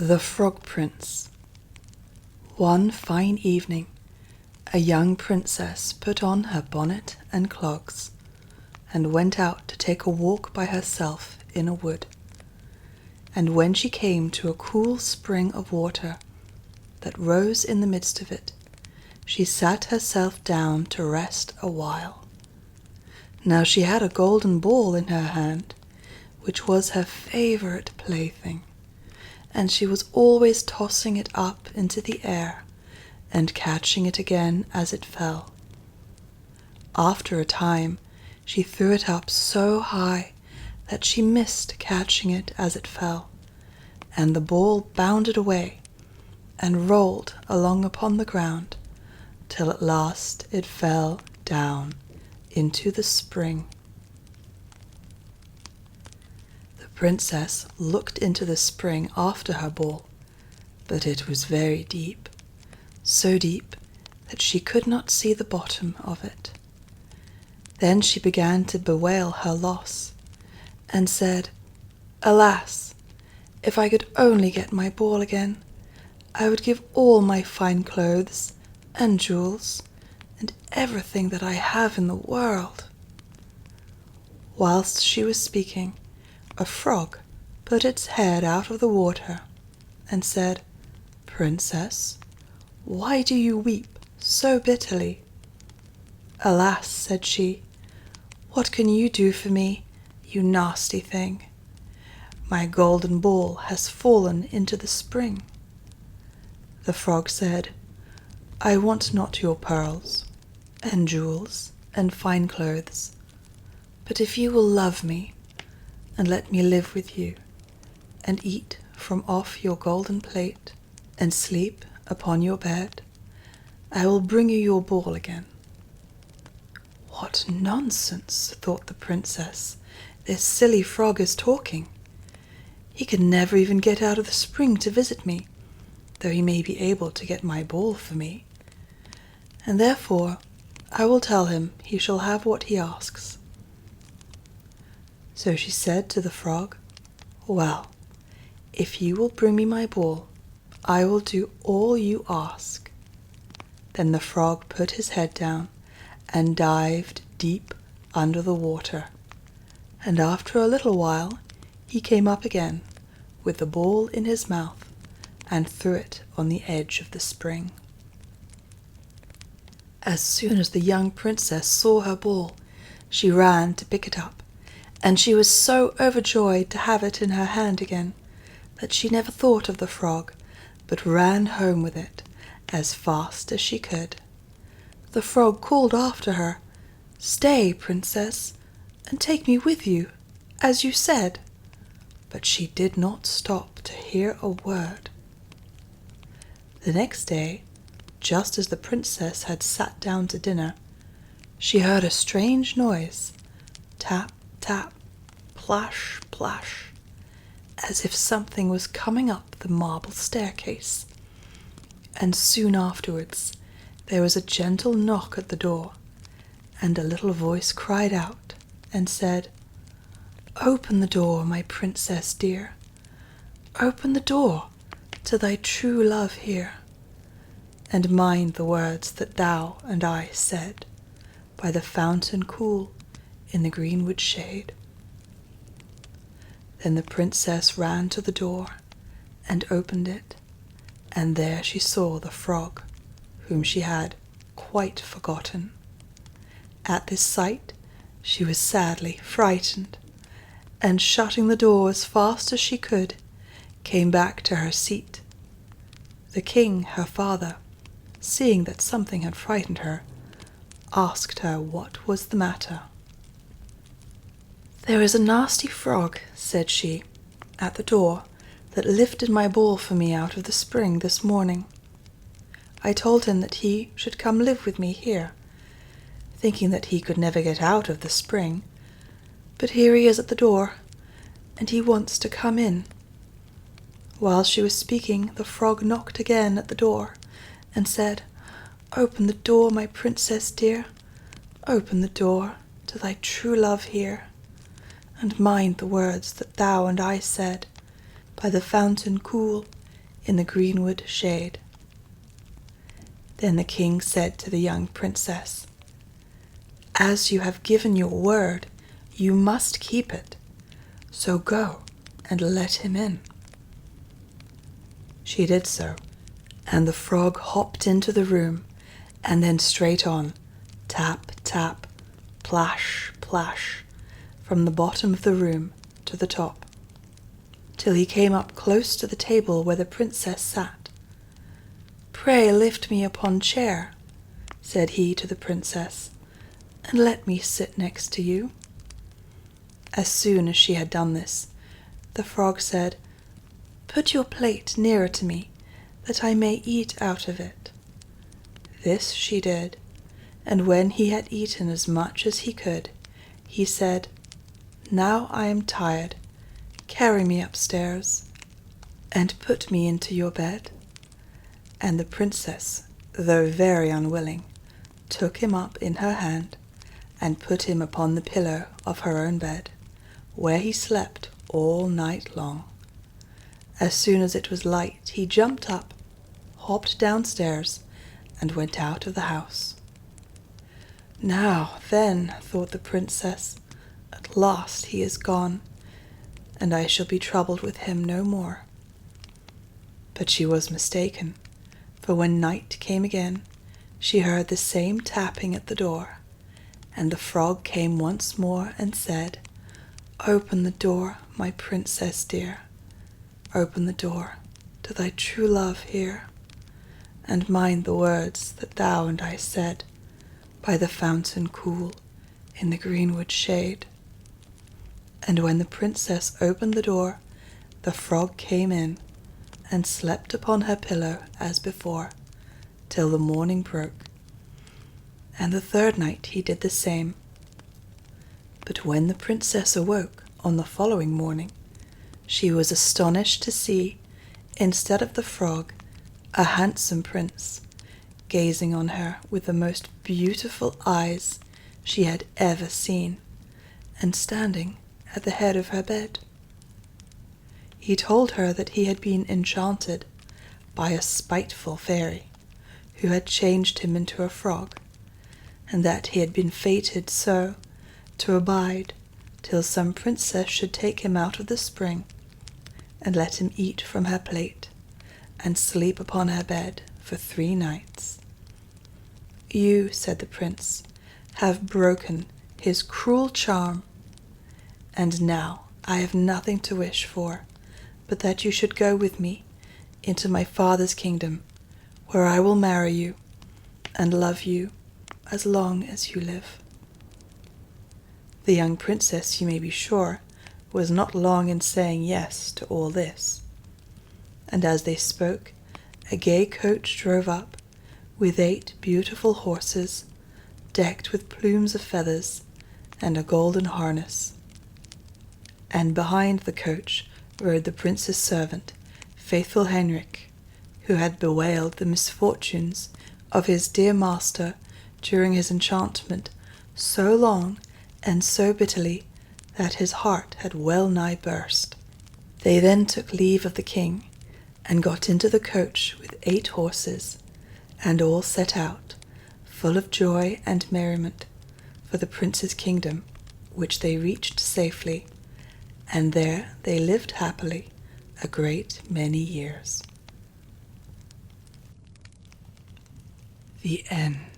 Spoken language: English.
The Frog Prince. One fine evening, a young princess put on her bonnet and clogs, and went out to take a walk by herself in a wood. And when she came to a cool spring of water that rose in the midst of it, she sat herself down to rest a while. Now she had a golden ball in her hand, which was her favourite plaything, and she was always tossing it up into the air and catching it again as it fell. After a time, she threw it up so high that she missed catching it as it fell, and the ball bounded away and rolled along upon the ground till at last it fell down into the spring. The princess looked into the spring after her ball, but it was very deep, so deep that she could not see the bottom of it. Then she began to bewail her loss, and said, "Alas, if I could only get my ball again, I would give all my fine clothes and jewels and everything that I have in the world." Whilst she was speaking, a frog put its head out of the water and said, "Princess, why do you weep so bitterly?" "Alas," said she, "what can you do for me, you nasty thing? My golden ball has fallen into the spring." The frog said, "I want not your pearls and jewels and fine clothes, but if you will love me and let me live with you, and eat from off your golden plate, and sleep upon your bed, I will bring you your ball again." "What nonsense," thought the princess, "this silly frog is talking. He can never even get out of the spring to visit me, though he may be able to get my ball for me, and therefore I will tell him he shall have what he asks." So she said to the frog, "Well, if you will bring me my ball, I will do all you ask." Then the frog put his head down and dived deep under the water, and after a little while he came up again with the ball in his mouth and threw it on the edge of the spring. As soon as the young princess saw her ball, she ran to pick it up, and she was so overjoyed to have it in her hand again that she never thought of the frog, but ran home with it as fast as she could. The frog called after her, "Stay, princess, and take me with you, as you said," but she did not stop to hear a word. The next day, just as the princess had sat down to dinner, she heard a strange noise, tap, tap, plash, plash, as if something was coming up the marble staircase. And soon afterwards there was a gentle knock at the door, and a little voice cried out and said, "Open the door, my princess dear. Open the door to thy true love here, and mind the words that thou and I said by the fountain cool in the greenwood shade." Then the princess ran to the door and opened it, and there she saw the frog, whom she had quite forgotten. At this sight she was sadly frightened, and shutting the door as fast as she could, came back to her seat. The king, her father, seeing that something had frightened her, asked her what was the matter. "There is a nasty frog," said she, "at the door that lifted my ball for me out of the spring this morning. I told him that he should come live with me here, thinking that he could never get out of the spring, but here he is at the door, and he wants to come in." While she was speaking, the frog knocked again at the door and said, "Open the door, my princess dear. Open the door to thy true love here, and mind the words that thou and I said by the fountain cool in the greenwood shade. Then the king said to the young princess, "As you have given your word, you must keep it. So go and let him in." She did so, and the frog hopped into the room, and then straight on, tap, tap, plash, plash, from the bottom of the room to the top, till he came up close to the table where the princess sat. "Pray lift me upon chair," said he to the princess, "and let me sit next to you." As soon as she had done this, the frog said, "Put your plate nearer to me, that I may eat out of it." This she did, and when he had eaten as much as he could, he said, "Now I am tired. Carry me upstairs, and put me into your bed." And the princess, though very unwilling, took him up in her hand, and put him upon the pillow of her own bed, where he slept all night long. As soon as it was light, he jumped up, hopped downstairs, and went out of the house. "Now, then," thought the princess, "at last he is gone, and I shall be troubled with him no more." But she was mistaken, for when night came again, she heard the same tapping at the door, and the frog came once more and said, "Open the door, my princess dear. Open the door to thy true love here, and mind the words that thou and I said by the fountain cool in the greenwood shade." And when the princess opened the door, the frog came in and slept upon her pillow as before, till the morning broke. And the third night he did the same. But when the princess awoke on the following morning, she was astonished to see, instead of the frog, a handsome prince, gazing on her with the most beautiful eyes she had ever seen, and standing at the head of her bed. He told her that he had been enchanted by a spiteful fairy, who had changed him into a frog, and that he had been fated so to abide till some princess should take him out of the spring, and let him eat from her plate, and sleep upon her bed for 3 nights. "You," said the prince, "have broken his cruel charm, and now I have nothing to wish for but that you should go with me into my father's kingdom, where I will marry you and love you as long as you live." The young princess, you may be sure, was not long in saying yes to all this. And as they spoke, a gay coach drove up, with 8 beautiful horses, decked with plumes of feathers and a golden harness. And behind the coach rode the prince's servant, faithful Engyclick, who had bewailed the misfortunes of his dear master during his enchantment so long and so bitterly that his heart had well nigh burst. They then took leave of the king, and got into the coach with 8 horses, and all set out, full of joy and merriment, for the prince's kingdom, which they reached safely, and there they lived happily a great many years. The end.